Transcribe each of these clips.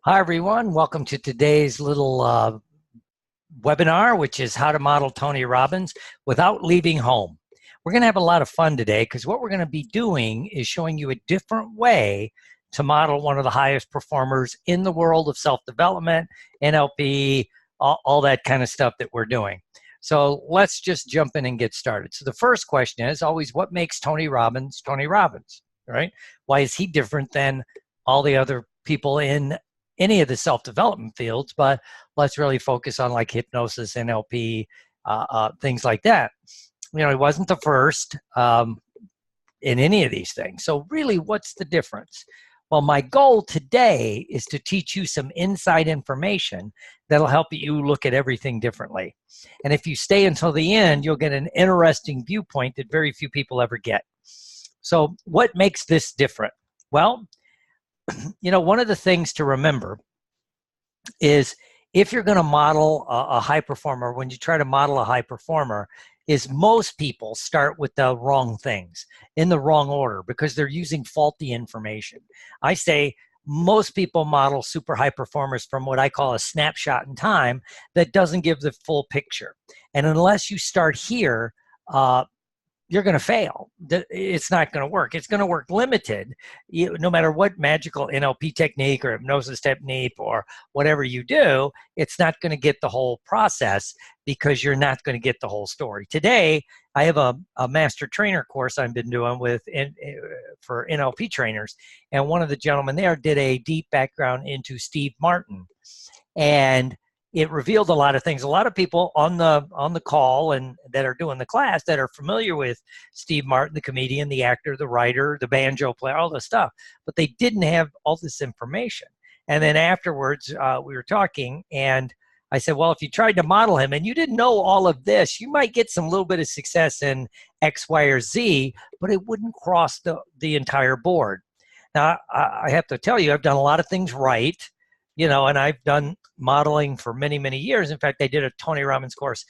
Hi, everyone. Welcome to today's little webinar, which is how to model Tony Robbins without leaving home. We're going to have a lot of fun today because what we're going to be doing is showing you a different way to model one of the highest performers in the world of self-development, NLP, all that kind of stuff that we're doing. So let's just jump in and get started. So the first question is always, what makes Tony Robbins, right? Why is he different than all the other people in any of the self-development fields? But let's really focus on like hypnosis, NLP, things like that. You know, he wasn't the first in any of these things. So really, what's the difference? Well, my goal today is to teach you some inside information that'll help you look at everything differently. And if you stay until the end, you'll get an interesting viewpoint that very few people ever get. So what makes this different? Well, you know, one of the things to remember is if you're going to model a high performer, when you try to model a high performer, is most people start with the wrong things in the wrong order because they're using faulty information. I say most people model super high performers from what I call a snapshot in time that doesn't give the full picture. And unless you start here, you're going to fail. It's not going to work. It's going to work limited. No matter what magical NLP technique or hypnosis technique or whatever you do, it's not going to get the whole process because you're not going to get the whole story. Today, I have a master trainer course I've been doing for NLP trainers. And one of the gentlemen there did a deep background into Steve Martin. And it revealed a lot of things. A lot of people on the call and that are doing the class that are familiar with Steve Martin, the comedian, the actor, the writer, the banjo player, all this stuff, but they didn't have all this information. And then afterwards, we were talking, and I said, well, if you tried to model him and you didn't know all of this, you might get some little bit of success in X, Y, or Z, but it wouldn't cross the entire board. Now, I have to tell you, I've done a lot of things right. You know, and I've done modeling for many, many years. In fact, I did a Tony Robbins course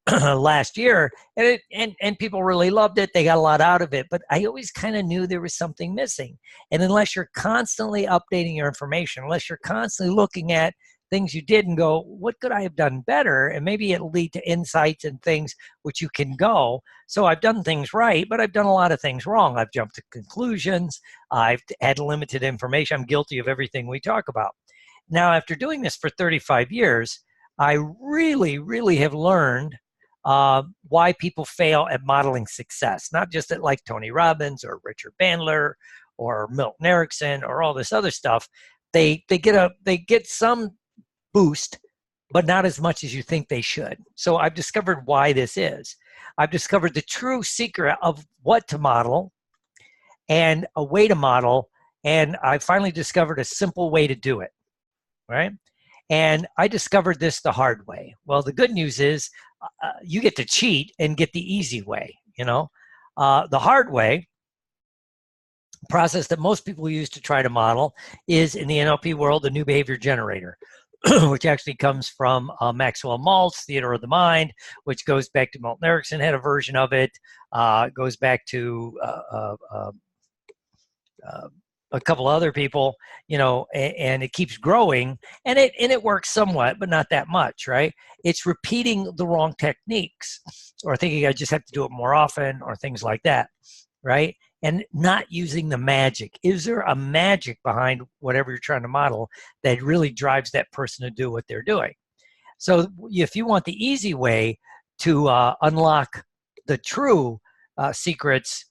last year, and people really loved it. They got a lot out of it, but I always kind of knew there was something missing. And unless you're constantly updating your information, unless you're constantly looking at things you did and go, what could I have done better? And maybe it'll lead to insights and things which you can go. So I've done things right, but I've done a lot of things wrong. I've jumped to conclusions. I've had limited information. I'm guilty of everything we talk about. Now, after doing this for 35 years, I really, really have learned why people fail at modeling success, not just at like Tony Robbins or Richard Bandler or Milton Erickson or all this other stuff. They get some boost, but not as much as you think they should. So I've discovered why this is. I've discovered the true secret of what to model and a way to model, and I finally discovered a simple way to do it. Right? And I discovered this the hard way. Well, the good news is you get to cheat and get the easy way, you know. The hard way, process that most people use to try to model is in the NLP world, the new behavior generator, which actually comes from Maxwell Maltz, Theater of the Mind, which goes back to Milton Erickson had a version of it, goes back to a couple other people, you know, and it keeps growing, and it works somewhat, but not that much, right? It's repeating the wrong techniques or thinking I just have to do it more often or things like that, right? And not using the magic. Is there a magic behind whatever you're trying to model that really drives that person to do what they're doing? So if you want the easy way to unlock the true secrets,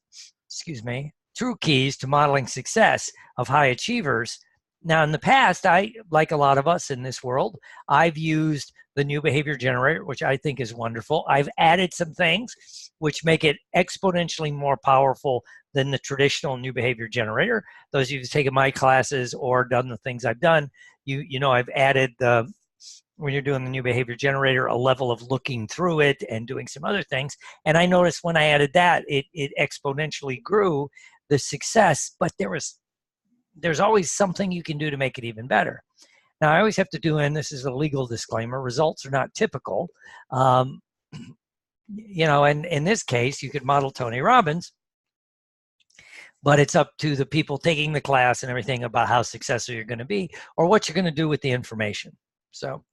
true keys to modeling success of high achievers. Now, in the past, like a lot of us in this world, I've used the new behavior generator, which I think is wonderful. I've added some things which make it exponentially more powerful than the traditional new behavior generator. Those of you who've taken my classes or done the things I've done, you know I've added when you're doing the new behavior generator, a level of looking through it and doing some other things. And I noticed when I added that, it exponentially grew the success, but there's always something you can do to make it even better. Now, I always have to do, and this is a legal disclaimer, results are not typical. You know, and in this case, you could model Tony Robbins, but it's up to the people taking the class and everything about how successful you're going to be or what you're going to do with the information. So,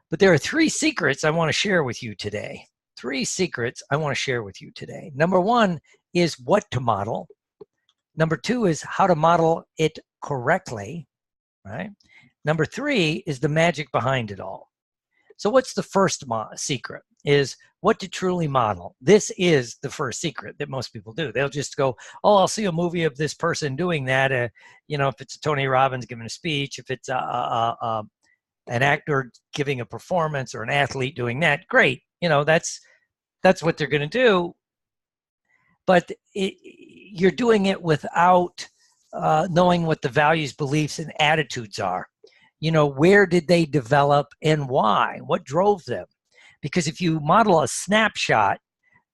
but there are 3 secrets I want to share with you today. 3 secrets I want to share with you today. Number 1 is what to model. Number 2 is how to model it correctly, right? Number 3 is the magic behind it all. So what's the first secret is what to truly model. This is the first secret that most people do. They'll just go, oh, I'll see a movie of this person doing that. If it's Tony Robbins giving a speech, if it's an actor giving a performance or an athlete doing that, great. That's what they're going to do. But you're doing it without knowing what the values, beliefs, and attitudes are. Where did they develop and why? What drove them? Because if you model a snapshot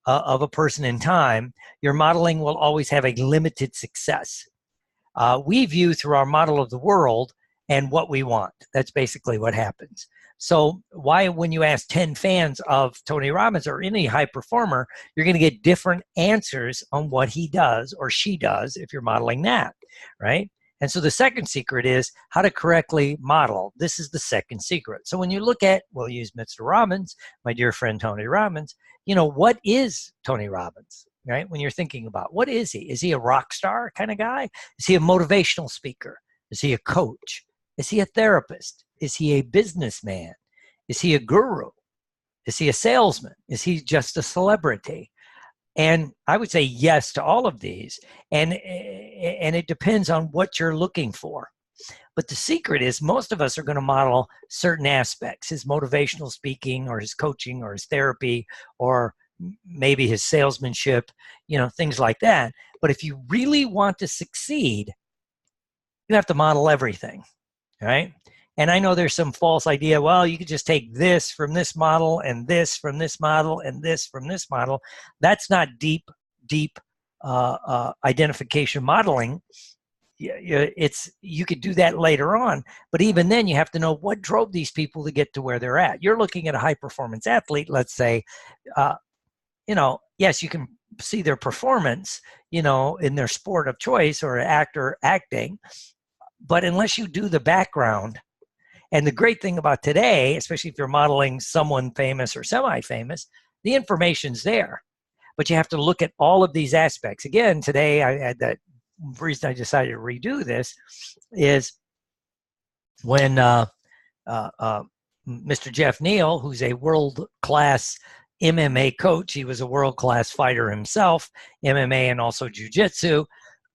of a person in time, your modeling will always have a limited success. We view through our model of the world and what we want. That's basically what happens. So why, when you ask 10 fans of Tony Robbins or any high performer, you're going to get different answers on what he does or she does if you're modeling that, right? And so the second secret is how to correctly model. This is the second secret. So when you look at, we'll use Mr. Robbins, my dear friend Tony Robbins, what is Tony Robbins, right? When you're thinking about, what is he? Is he a rock star kind of guy? Is he a motivational speaker? Is he a coach? Is he a therapist? Is he a businessman? Is he a guru? Is he a salesman? Is he just a celebrity? And I would say yes to all of these. And it depends on what you're looking for. But the secret is most of us are going to model certain aspects, his motivational speaking or his coaching or his therapy or maybe his salesmanship, things like that. But if you really want to succeed, you have to model everything, right? And I know there's some false idea, well, you could just take this from this model and this from this model and this from this model. That's not deep identification modeling. You could do that later on, but even then you have to know what drove these people to get to where they're at. You're looking at a high performance athlete, let's say, yes, you can see their performance, in their sport of choice or actor acting, but unless you do the background. And the great thing about today, especially if you're modeling someone famous or semi-famous, the information's there. But you have to look at all of these aspects. Again, today, the reason I decided to redo this is when Mr. Jeff Neal, who's a world-class MMA coach, he was a world-class fighter himself, MMA and also jiu-jitsu,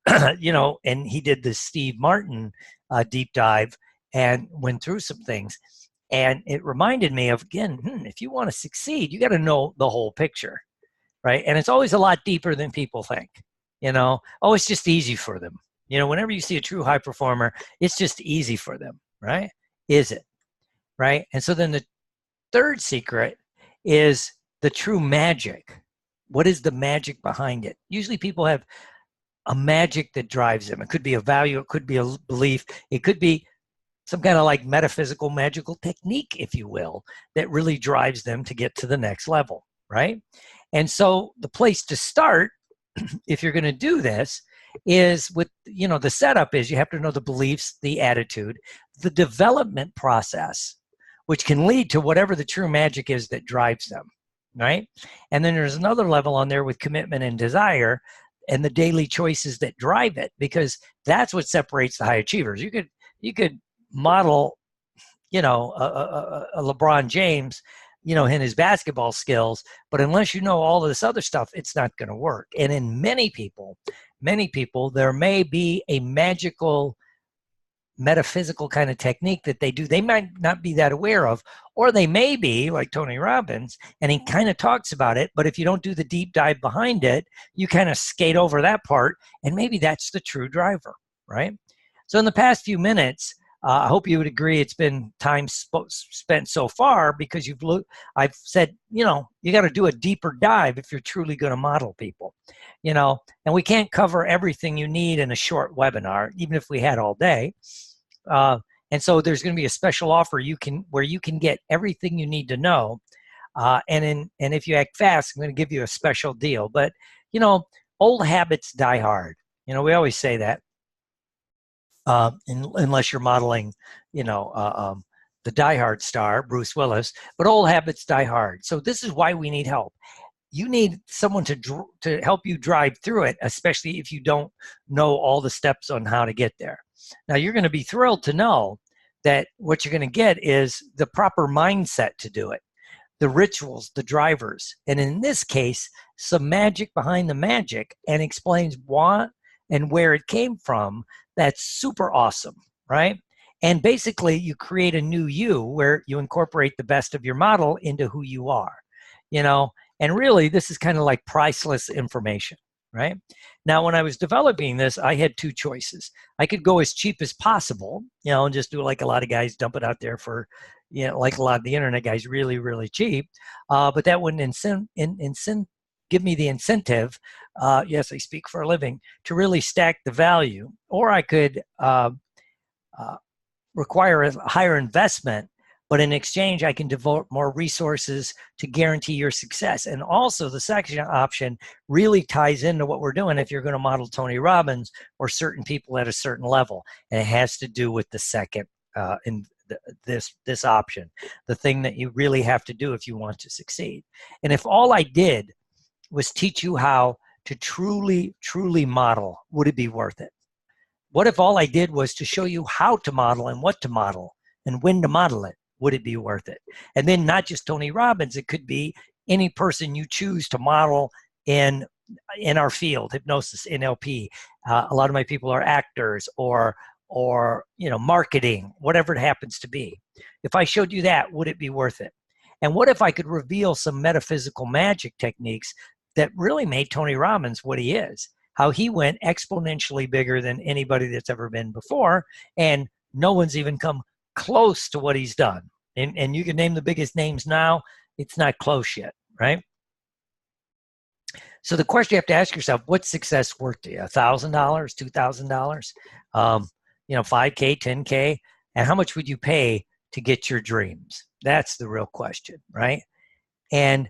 and he did the Steve Martin deep dive and went through some things. And it reminded me of, again, if you want to succeed, you got to know the whole picture, right? And it's always a lot deeper than people think, it's just easy for them. Whenever you see a true high performer, it's just easy for them, right? Is it, right? And so then the third secret is the true magic. What is the magic behind it? Usually people have a magic that drives them. It could be a value, it could be a belief, it could be some kind of like metaphysical, magical technique, if you will, that really drives them to get to the next level, right? And so the place to start, if you're going to do this, is with, the setup is you have to know the beliefs, the attitude, the development process, which can lead to whatever the true magic is that drives them, right? And then there's another level on there with commitment and desire and the daily choices that drive it, because that's what separates the high achievers. You could model, a LeBron James, in his basketball skills, but unless you know all of this other stuff, it's not going to work. And in many people, there may be a magical, metaphysical kind of technique that they do. They might not be that aware of, or they may be like Tony Robbins, and he kind of talks about it, but if you don't do the deep dive behind it, you kind of skate over that part, and maybe that's the true driver, right? So in the past few minutes, I hope you would agree it's been time spent so far, because I've said, you got to do a deeper dive if you're truly going to model people, and we can't cover everything you need in a short webinar, even if we had all day. And so there's going to be a special offer where you can get everything you need to know. And if you act fast, I'm going to give you a special deal. But, old habits die hard. We always say that, unless you're modeling, the Die Hard star, Bruce Willis, but old habits die hard. So this is why we need help. You need someone to help you drive through it, especially if you don't know all the steps on how to get there. Now, you're going to be thrilled to know that what you're going to get is the proper mindset to do it, the rituals, the drivers, and in this case, some magic behind the magic, and explains what and where it came from. That's super awesome, right? And basically, you create a new you where you incorporate the best of your model into who you are, and really, this is kind of like priceless information, right? Now, when I was developing this, I had two choices. I could go as cheap as possible, and just do like a lot of guys, dump it out there for, like a lot of the internet guys, really, really cheap. But that wouldn't give me the incentive, yes, I speak for a living, to really stack the value. Or I could require a higher investment, but in exchange, I can devote more resources to guarantee your success. And also, the second option really ties into what we're doing if you're going to model Tony Robbins or certain people at a certain level. And it has to do with the second, this option, the thing that you really have to do if you want to succeed. And if all I did was teach you how to truly, truly model, would it be worth it? What if all I did was to show you how to model and what to model and when to model it? Would it be worth it? And then not just Tony Robbins, it could be any person you choose to model in our field, hypnosis, NLP. A lot of my people are actors or marketing, whatever it happens to be. If I showed you that, would it be worth it? And what if I could reveal some metaphysical magic techniques that really made Tony Robbins what he is? How he went exponentially bigger than anybody that's ever been before, and no one's even come close to what he's done. And you can name the biggest names now, it's not close yet, right? So the question you have to ask yourself, what's success worth to you? $1,000, $2,000, $5K, $10K, and how much would you pay to get your dreams? That's the real question, right? And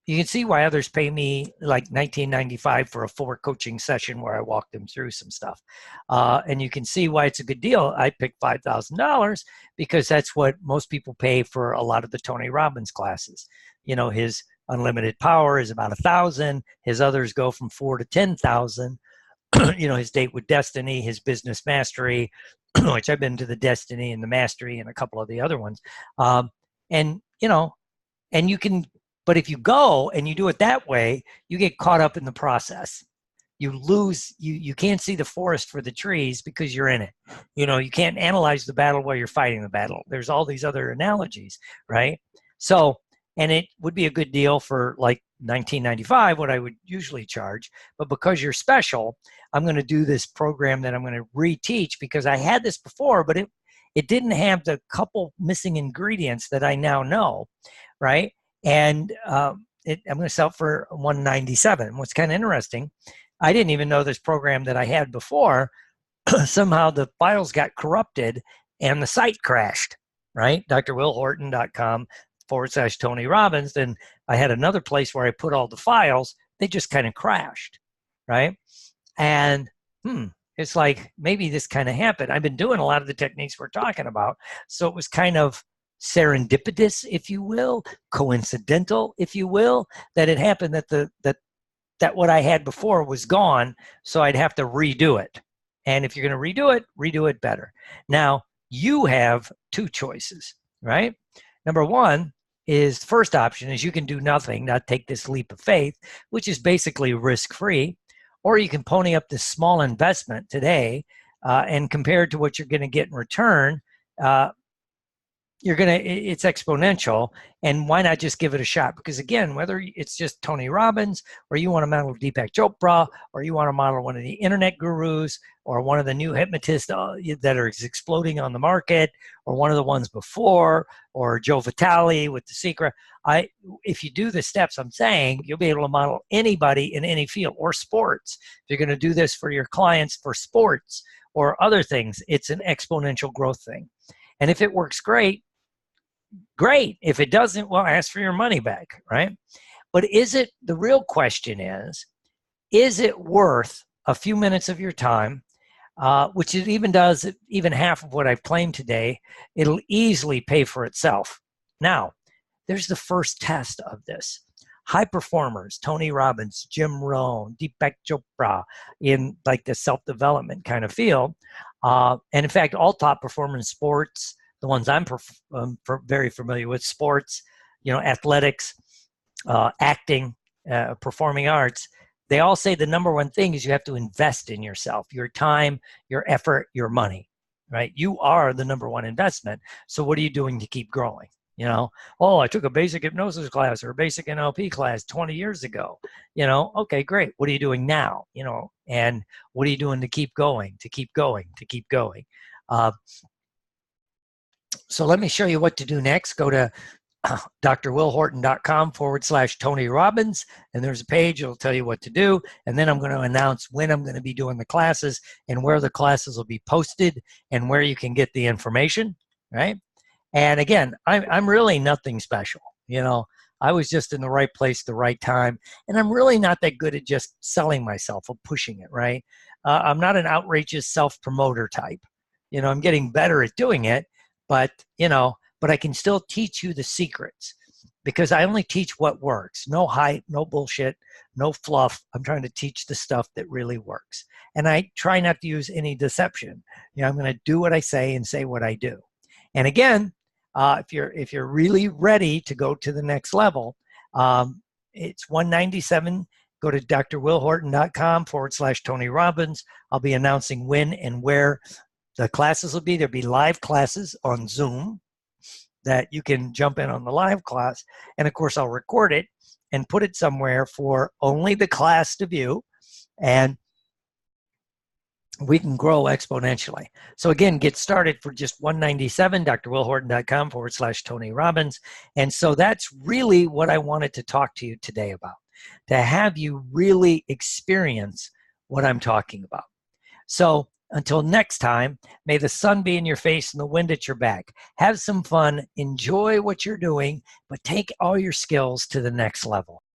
you can see why others pay me like $19.95 for a 4 coaching session where I walk them through some stuff. And you can see why it's a good deal. I picked $5,000 because that's what most people pay for a lot of the Tony Robbins classes. His unlimited power is about $1,000. His others go from $4,000 to $10,000. His date with destiny, his business mastery, which I've been to the destiny and the mastery and a couple of the other ones. And you can, but if you go and you do it that way, you get caught up in the process. You lose, you can't see the forest for the trees because you're in it. You can't analyze the battle while you're fighting the battle. There's all these other analogies, right? So, and it would be a good deal for like $19.95, what I would usually charge. But because you're special, I'm going to do this program that I'm going to reteach because I had this before, but it didn't have the couple missing ingredients that I now know, right? And I'm going to sell it for $197. What's kind of interesting, I didn't even know this program that I had before. Somehow the files got corrupted and the site crashed, right? drwillhorton.com/Tony Robbins. Then I had another place where I put all the files. They just kind of crashed, right? And it's like, maybe this kind of happened. I've been doing a lot of the techniques we're talking about. So it was kind of serendipitous, if you will, coincidental, if you will, that it happened that what I had before was gone, so I'd have to redo it. And if you're going to redo it better. Now, you have two choices, right? Number one is, the first option is you can do nothing, not take this leap of faith, which is basically risk-free, or you can pony up this small investment today, and compared to what you're going to get in return, it's exponential. And why not just give it a shot? Because again, whether it's just Tony Robbins, or you want to model Deepak Chopra, or you want to model one of the internet gurus, or one of the new hypnotists that are exploding on the market, or one of the ones before, or Joe Vitale with The Secret, if you do the steps I'm saying, you'll be able to model anybody in any field, or sports. If you're going to do this for your clients for sports or other things, it's an exponential growth thing. And if it works, great. If it doesn't, well, ask for your money back, right? But the real question is it worth a few minutes of your time, which it even does even half of what I've claimed today, it'll easily pay for itself. Now, there's the first test of this. High performers, Tony Robbins, Jim Rohn, Deepak Chopra, in like the self-development kind of field. And in fact, all top performers in sports, the ones I'm very familiar with, sports, athletics, acting, performing arts, they all say the number one thing is you have to invest in yourself, your time, your effort, your money, right? You are the number one investment. So what are you doing to keep growing? Oh, I took a basic hypnosis class or a basic NLP class 20 years ago. Okay, great. What are you doing now? And what are you doing to keep going, to keep going, to keep going? So let me show you what to do next. Go to drwillhorton.com/Tony Robbins, and there's a page that'll tell you what to do. And then I'm going to announce when I'm going to be doing the classes and where the classes will be posted and where you can get the information, right? And again, I'm really nothing special. I was just in the right place at the right time. And I'm really not that good at just selling myself or pushing it, right? I'm not an outrageous self-promoter type. I'm getting better at doing it, but I can still teach you the secrets because I only teach what works. No hype, no bullshit, no fluff. I'm trying to teach the stuff that really works. And I try not to use any deception. I'm going to do what I say and say what I do. And again, if you're really ready to go to the next level, it's $197. Go to drwillhorton.com/Tony Robbins. I'll be announcing when and where the classes will be. There'll be live classes on Zoom that you can jump in on the live class. And of course, I'll record it and put it somewhere for only the class to view. And we can grow exponentially. So again, get started for just $197, drwillhorton.com/Tony Robbins. And so that's really what I wanted to talk to you today about, to have you really experience what I'm talking about. So until next time, may the sun be in your face and the wind at your back. Have some fun, enjoy what you're doing, but take all your skills to the next level.